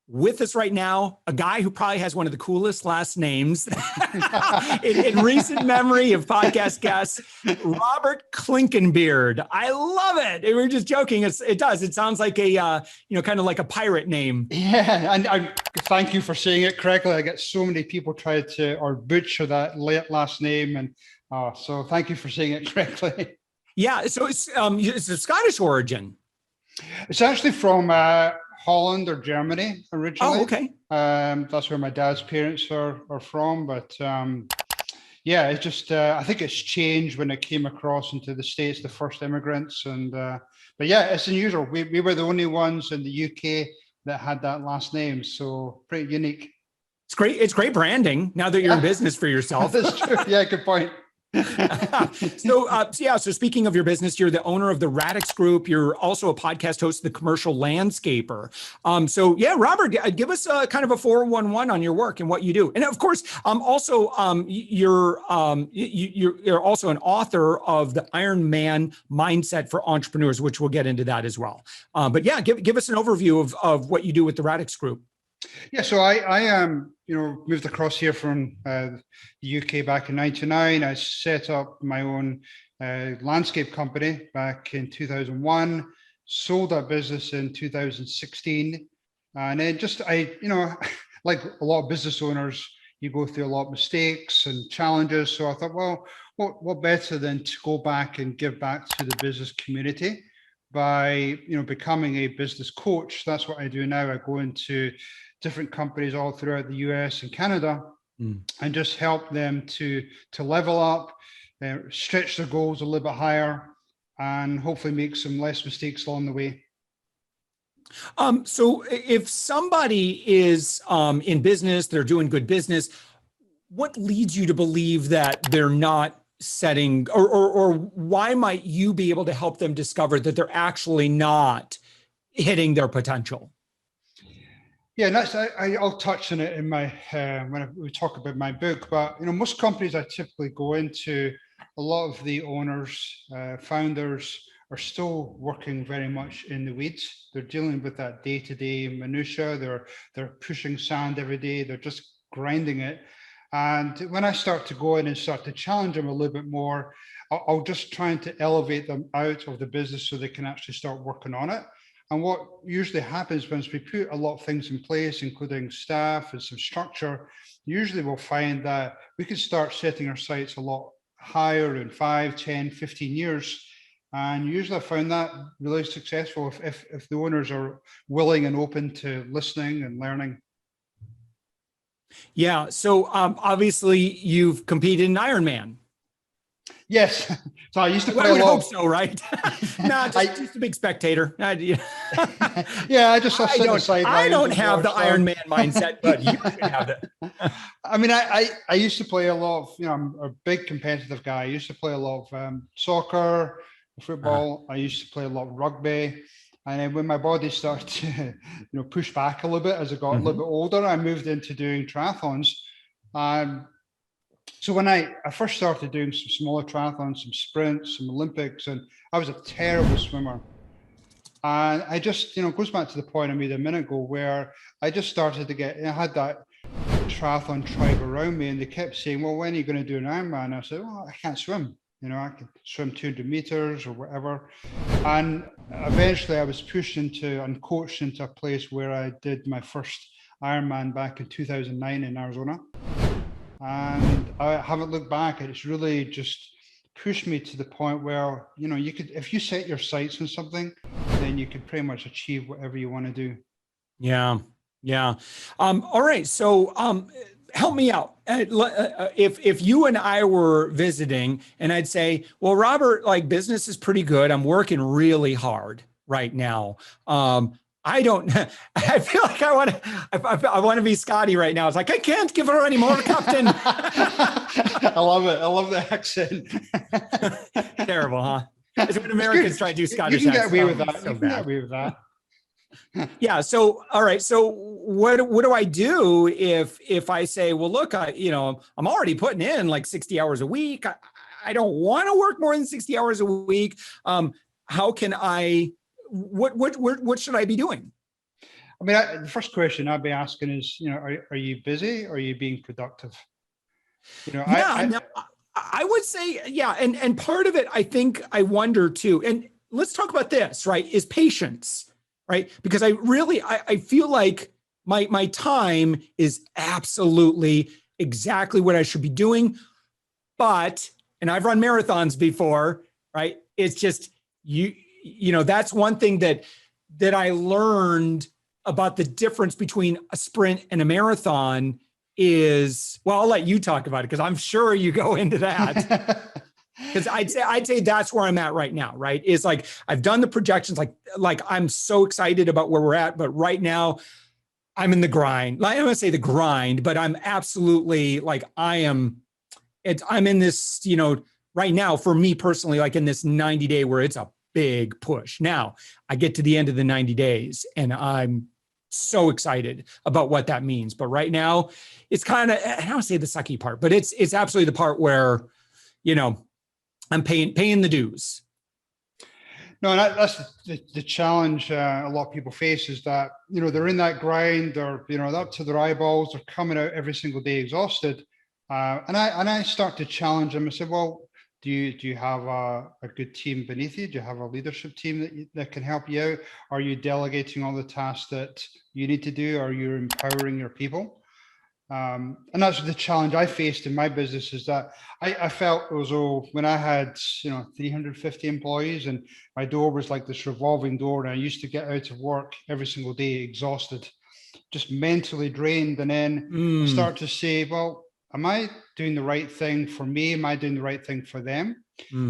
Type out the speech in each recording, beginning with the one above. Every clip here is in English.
with us right now, a guy who probably has one of the coolest last names in recent memory of podcast guests, Robert Clinkenbeard. I love it. We were just joking. It does. It sounds like a, kind of like a pirate name. Yeah, and I thank you for saying it correctly. I get so many people try to or butcher that last name, and so thank you for saying it correctly. Yeah, so it's a Scottish origin. It's actually from Holland or Germany originally. Oh, okay. That's where my dad's parents are from. But yeah, it's just, I think it's changed when it came across into the States, the first immigrants. And but yeah, it's unusual. We were the only ones in the UK that had that last name. So pretty unique. It's great. It's great branding now that you're in business for yourself. That's true. Yeah, good point. So speaking of your business, you're the owner of the Radix Group. You're also a podcast host, The Commercial Landscaper. Robert, give us a kind of a 411 on your work and what you do. And of course, you're also an author of the Iron Man Mindset for Entrepreneurs, which we'll get into that as well. But yeah, give us an overview of what you do with the Radix Group. Yeah, so I moved across here from the UK back in '99. I set up my own landscape company back in 2001, sold that business in 2016. And then like a lot of business owners, you go through a lot of mistakes and challenges. So I thought, well, what better than to go back and give back to the business community by, becoming a business coach. That's what I do now. I go into different companies all throughout the US and Canada and just help them to level up, stretch their goals a little bit higher, and hopefully make some less mistakes along the way. So if somebody is in business, they're doing good business, what leads you to believe that they're not setting, or why might you be able to help them discover that they're actually not hitting their potential? Yeah, and I'll touch on it in my when we talk about my book. But most companies I typically go into, a lot of the owners, founders are still working very much in the weeds. They're dealing with that day-to-day minutia. They're pushing sand every day. They're just grinding it. And when I start to go in and start to challenge them a little bit more, I'll just try to elevate them out of the business so they can actually start working on it. And what usually happens once we put a lot of things in place, including staff and some structure, usually we'll find that we can start setting our sights a lot higher in 5, 10, 15 years. And usually I found that really successful if the owners are willing and open to listening and learning. Yeah. So obviously you've competed in Ironman. Yes. So I used to play I would hope so, right? No, just a big spectator. Yeah, I just sit on the sidelines. I don't have the Iron Man mindset, but you should have it. I mean, I used to play a lot of, I'm a big competitive guy. I used to play a lot of soccer, football. I used to play a lot of rugby. And then when my body started to, push back a little bit as I got a little bit older, I moved into doing triathlons. So when I first started doing some smaller triathlons, some sprints, some Olympics, and I was a terrible swimmer. And I just, it goes back to the point I made a minute ago where I just started to I had that triathlon tribe around me and they kept saying, well, when are you going to do an Ironman? I said, well, I can't swim. I can swim 200 meters or whatever. And eventually I was pushed into and coached into a place where I did my first Ironman back in 2009 in Arizona. And I haven't looked back. It's really just pushed me to the point where, you could, if you set your sights on something, then you can pretty much achieve whatever you want to do. Yeah. Yeah. All right. So help me out. If you and I were visiting and I'd say, well, Robert, business is pretty good. I'm working really hard right now. I feel like I want to be Scotty right now. It's like, I can't give her any more, Captain. I love it. I love the accent. Terrible, huh? It's when Americans try to do Scottish accents. You can get away with that. So you can get away with that. Yeah. So, all right. So what do I do if I say, well, look, I'm already putting in 60 hours a week. I don't want to work more than 60 hours a week. How can I, what should I be doing? I mean, the first question I'd be asking is, are you busy or are you being productive? I would say, yeah. And part of it, I think I wonder too, and let's talk about this, right, is patience, right? Because I feel like my time is absolutely exactly what I should be doing. But, and I've run marathons before, right? It's just, that's one thing that I learned about the difference between a sprint and a marathon is, well, I'll let you talk about it because I'm sure you go into that. Because I'd say that's where I'm at right now, right? Is like I've done the projections, like I'm so excited about where we're at, but right now I'm in the grind. I don't want to say the grind, but I'm absolutely like I'm in this, right now for me personally, like in this 90 day where it's a big push. Now I get to the end of the 90 days and I'm so excited about what that means. But right now it's kind of, I don't want to say the sucky part, but it's absolutely the part where, I'm paying the dues. No, and that's the challenge a lot of people face is that, they're in that grind, or, up to their eyeballs, they're coming out every single day exhausted. And I start to challenge them. I said, well, do you have a good team beneath you? Do you have a leadership team that can help you out? Are you delegating all the tasks that you need to do? Are you empowering your people? And that's the challenge I faced in my business, is that I felt as though when I had 350 employees and my door was like this revolving door, and I used to get out of work every single day exhausted, just mentally drained. And then I start to say, well, am I doing the right thing for me? Am I doing the right thing for them?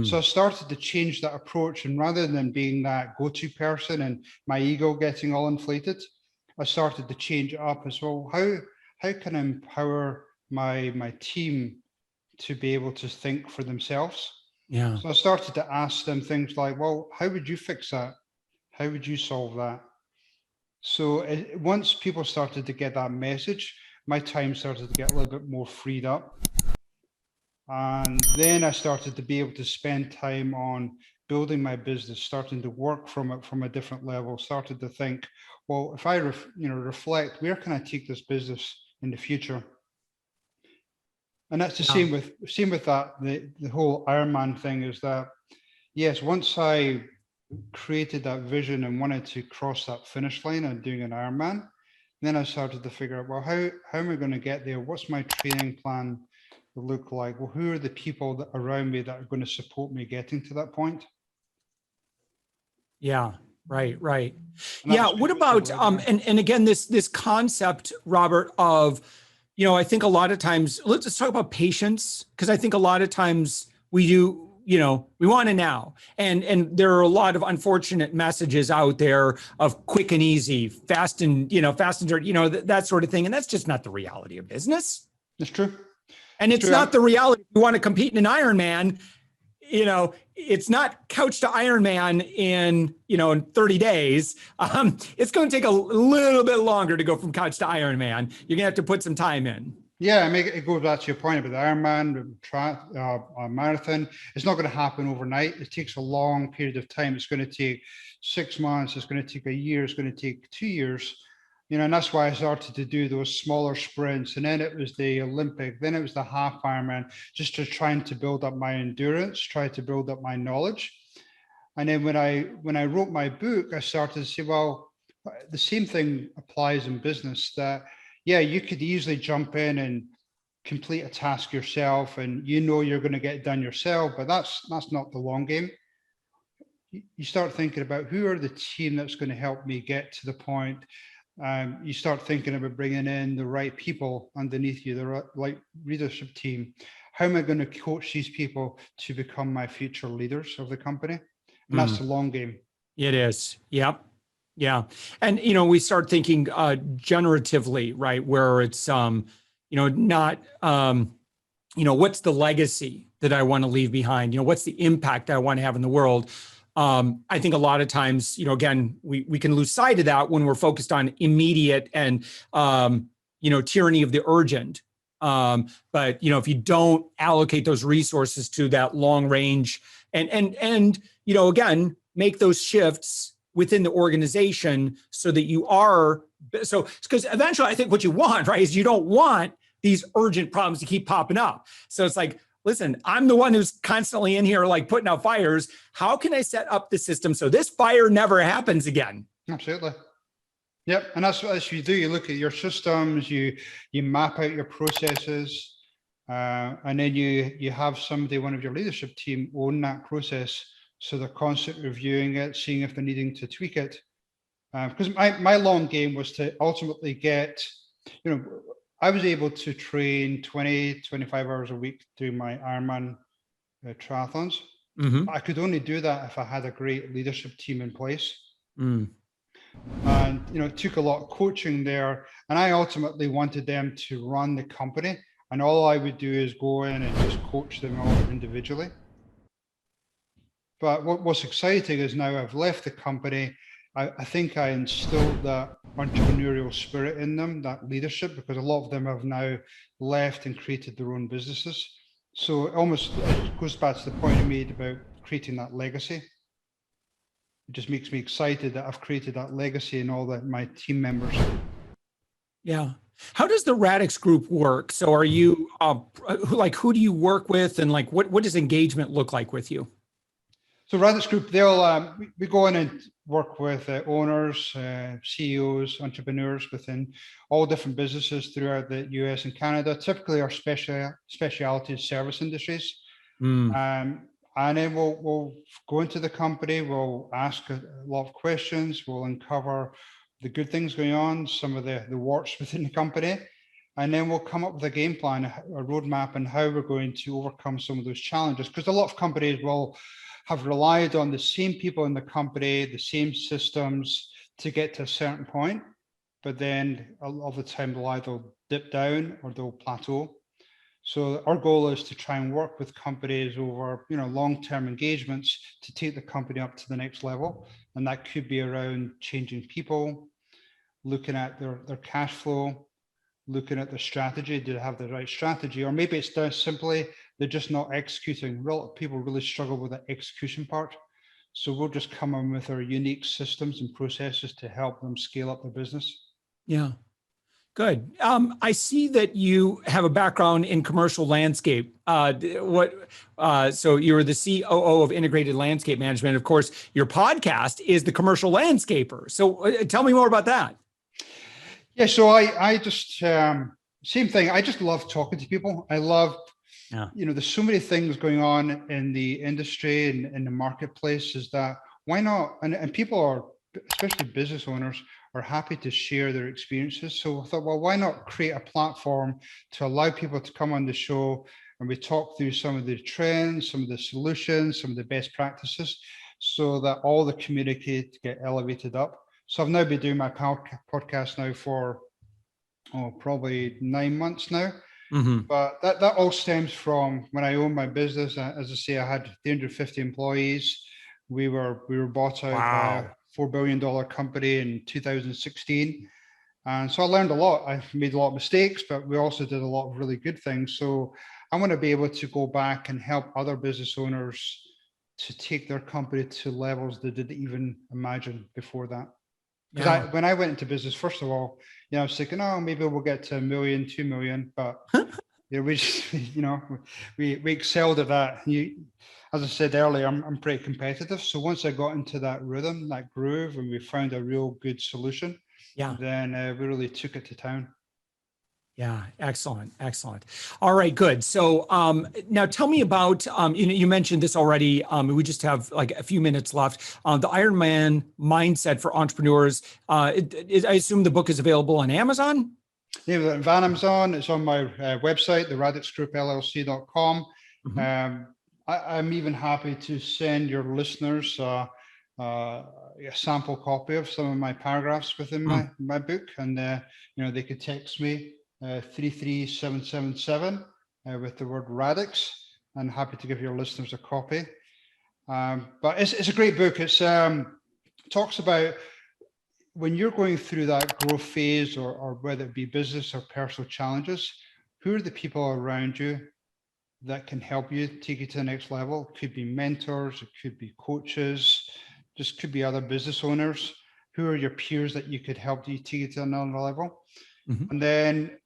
So I started to change that approach, and rather than being that go-to person and my ego getting all inflated, I started to change it up as well. How can I empower my team to be able to think for themselves? Yeah. So I started to ask them things like, well, how would you fix that? How would you solve that? So once people started to get that message, my time started to get a little bit more freed up. And then I started to be able to spend time on building my business, starting to work from a different level, started to think, well, if I reflect, where can I take this business in the future? And that's the same with that, the whole Ironman thing is that, yes, once I created that vision and wanted to cross that finish line and doing an Ironman, then I started to figure out, well, how am I going to get there? What's my training plan look like? Well, who are the people that around me that are going to support me getting to that point? Yeah, right. Yeah. What about, and again, this concept, Robert, of, I think a lot of times, let's just talk about patience, because I think a lot of times we do, we want it now. And there are a lot of unfortunate messages out there of quick and easy, fast and dirty, that sort of thing. And that's just not the reality of business. It's true. And it's not the reality. If you want to compete in an Ironman, it's not couch to Ironman in 30 days. It's going to take a little bit longer to go from couch to Ironman. You're going to have to put some time in. Yeah, I mean, it goes back to your point about the Ironman, marathon. It's not going to happen overnight. It takes a long period of time. It's going to take 6 months. It's going to take a year. It's going to take 2 years. And that's why I started to do those smaller sprints. And then it was the Olympic, then it was the half Ironman, just to trying to build up my endurance, try to build up my knowledge. And then when I wrote my book, I started to say, well, the same thing applies in business, that, yeah, you could easily jump in and complete a task yourself, and you're going to get it done yourself, but that's not the long game. You start thinking about who are the team that's going to help me get to the point. You start thinking about bringing in the right people underneath you, the right leadership team. How am I going to coach these people to become my future leaders of the company? And that's the long game. It is. Yep. Yeah. And, we start thinking generatively, right? Where it's, not, what's the legacy that I want to leave behind? What's the impact I want to have in the world? I think a lot of times, again, we can lose sight of that when we're focused on immediate and, tyranny of the urgent. But, if you don't allocate those resources to that long range and, again, make those shifts within the organization so that you are So, because eventually I think what you want, right, is you don't want these urgent problems to keep popping up. So it's like, listen, I'm the one who's constantly in here, like putting out fires. How can I set up the system so this fire never happens again? Absolutely. Yep. And that's what you do. You look at your systems, you map out your processes, and then you have somebody, one of your leadership team, own that process. So they're constantly reviewing it, seeing if they're needing to tweak it. Because my long game was to ultimately get, I was able to train 20, 25 hours a week doing my Ironman triathlons. Mm-hmm. I could only do that if I had a great leadership team in place. Mm. And, it took a lot of coaching there. And I ultimately wanted them to run the company. And all I would do is go in and just coach them all individually. But what's exciting is now I've left the company. I think I instilled that entrepreneurial spirit in them, that leadership, because a lot of them have now left and created their own businesses. So it goes back to the point I made about creating that legacy. It just makes me excited that I've created that legacy in all my team members. Yeah. How does the Radix Group work? So are you who do you work with, and like what does engagement look like with you? So Radix Group, we go in and work with owners, CEOs, entrepreneurs within all different businesses throughout the US and Canada. Typically, our specialty is service industries. And then we'll go into the company, we'll ask a lot of questions, we'll uncover the good things going on, some of the warts within the company, and then we'll come up with a game plan, a roadmap, and how we're going to overcome some of those challenges. Because a lot of companies will have relied on the same people in the company, the same systems to get to a certain point, but then a lot of the time they'll either dip down or they'll plateau. So our goal is to try and work with companies over, long-term engagements to take the company up to the next level. And that could be around changing people, looking at their cash flow, looking at their strategy. Do they have the right strategy? Or maybe it's just simply they're just not executing. People really struggle with the execution part. So we'll just come in with our unique systems and processes to help them scale up their business. Yeah. Good. I see that you have a background in commercial landscape. So you were the COO of Integrated Landscape Management. Of course, your podcast is The Commercial Landscaper. So tell me more about that. Yeah, so I just, same thing. I just love talking to people. I love, there's so many things going on in the industry and in the marketplace, is that why not? And people are, especially business owners, are happy to share their experiences. So I thought, well, why not create a platform to allow people to come on the show and we talk through some of the trends, some of the solutions, some of the best practices, so that all the community get elevated up. So I've now been doing my podcast now for probably 9 months now. Mm-hmm. But that all stems from when I owned my business. As I say, I had 350 employees. We were bought out by a $4 billion company in 2016. And so I learned a lot. I made a lot of mistakes, but we also did a lot of really good things. So I want to be able to go back and help other business owners to take their company to levels they didn't even imagine before that. Because when I went into business, first of all, I was thinking, maybe we'll get to 1 million, 2 million, but we just, we excelled at that. As I said earlier, I'm pretty competitive. So once I got into that rhythm, that groove, and we found a real good solution, then we really took it to town. Yeah, excellent. All right, good. So now tell me about, you mentioned this already. We just have like a few minutes left. The Ironman Mindset for Entrepreneurs. I assume the book is available on Amazon? Yeah, on Amazon. It's on my website, the radixgroupllc.com. Mm-hmm. I'm even happy to send your listeners a sample copy of some of my paragraphs within my book. And, they could text me 33777 with the word Radix, and happy to give your listeners a copy. But it's a great book. It's talks about when you're going through that growth phase, or whether it be business or personal challenges, who are the people around you that can help you take you to the next level? It could be mentors, it could be coaches, just could be other business owners. who are your peers that you could help you take it to another level. Mhm. And then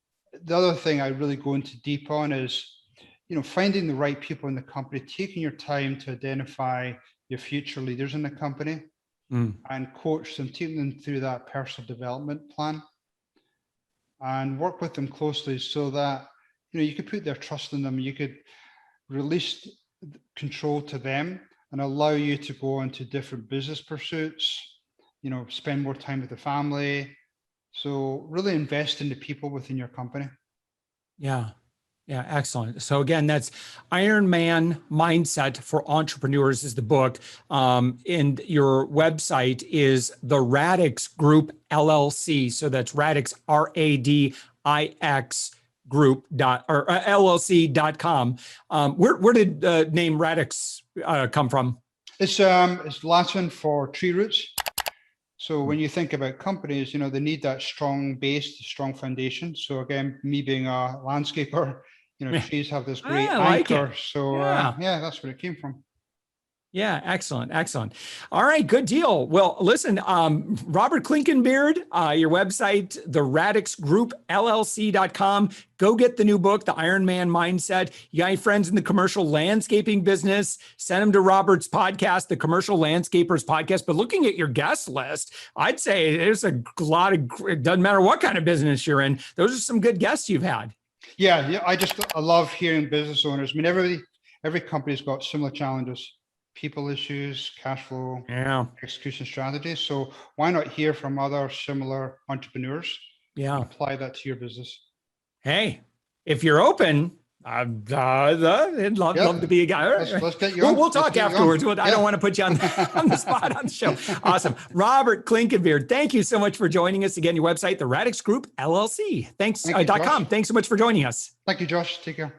the other thing I really go into deep on is, finding the right people in the company, taking your time to identify your future leaders in the company and coach them, taking them through that personal development plan and work with them closely so that, you could put their trust in them. You could release control to them and allow you to go into different business pursuits, spend more time with the family. So really invest in the people within your company. Yeah. Yeah, excellent. So again, that's Iron Man Mindset for Entrepreneurs is the book. And your website is the Radix Group LLC. So that's Radix, RADIX LLC.com. Where did the name Radix come from? It's Latin for tree roots. So when you think about companies, they need that strong base, strong foundation. So again, me being a landscaper, trees have this great anchor. So yeah, that's where it came from. Yeah, excellent, excellent. All right, good deal. Well, listen, Robert Clinkenbeard, your website, the Radix Group LLC.com. Go get the new book, The Iron Man Mindset. You got any friends in the commercial landscaping business? Send them to Robert's podcast, the Commercial Landscapers Podcast. But looking at your guest list, I'd say there's a lot of, it doesn't matter what kind of business you're in. Those are some good guests you've had. Yeah, I love hearing business owners. I mean, every company's got similar challenges. People issues, cash flow, execution strategies. So why not hear from other similar entrepreneurs? Yeah. Apply that to your business. Hey, if you're open, I'd love to be a guy. Let's get you on. We'll talk afterwards. I don't want to put you on the spot on the show. Awesome. Robert Clinkenbeard, thank you so much for joining us. Again, your website, the Radix Group LLC. Thanks.com. Thanks so much for joining us. Thank you, Josh. Take care.